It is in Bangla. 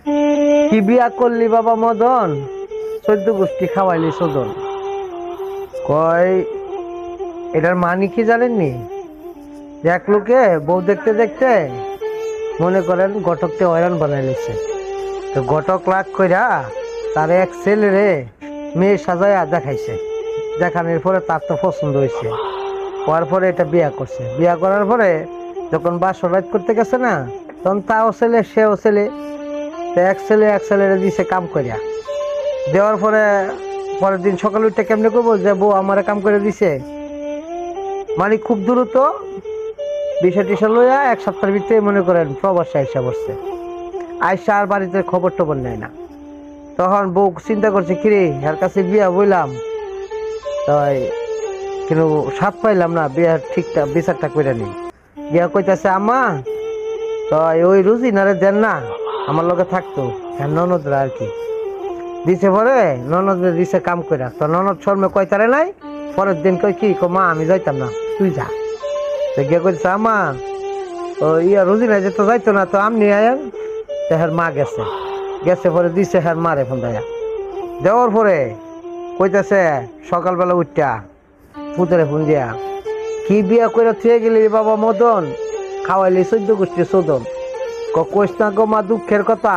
কি বিয়া করলি বাবা মদন, 14 গোষ্ঠী খাওয়াইলি সদন। কয় এটার মানে কি জানেননি? এক লোকে বউ দেখতে দেখতে মনে করেন ঘটককে হয়রান বানাই নিছে। তো ঘটক লাগ কইরা তার এক ছেলেরে মেয়ে সাজাইয়া দেখাইছে। দেখানোর পরে তার তো পছন্দ হয়েছে, হওয়ার পরে এটা বিয়া করছে। বিয়া করার পরে যখন বাসর রাত করতে গেছে না, তখন তাও ছেলে সেও ছেলে, এক ছেলেরে দিছে কাম করিয়া। দেওয়ার পরে পরের দিন সকালে উঠে কেমনে করবো যে বউ আমারে কাম করে দিছে, মানে খুব দ্রুত বিষয় টিসা লইয়া 1 সপ্তাহের ভিতরে মনে করেন প্রবাসে আইসা বসছে। আইসা আর বাড়িতে খবর টবর নেয় না। তখন বউ চিন্তা করছে কিরে এর কাছে বিয়া বইলাম, তাই কিন্তু সাপ পাইলাম না, বিয়া ঠিকঠাক বিচারটা করে নেই। বিয়া কইতাছে আমা তাই ওই রুজিনারে দেন না, আমার লগে থাকতো ননদরা আর কি দিছে। পরে ননদরে দিছে কাম কইরা, তো ননদ শর্মে কয়তারে নাই। পরের দিন কই কি মা আমি যাইতাম না, তুই যা। তো গিয়ে কইছে আমা ও ইয়া রুজিনা যেতে যাইতো না, তো আমনি আয়েন। তো হের মা গেছে, পরে দিছে হের মারে ফোন দেয়া। দেওয়ার পরে কইতাছে সকালবেলা উঠটা পুতরে ফোন দিয়া, কি বিয়া কইরা থুয়ে গেলি বাবা মদন, খাওয়াইলি 14 গোষ্ঠী সদন। কইস না গো মা দুঃখের কথা।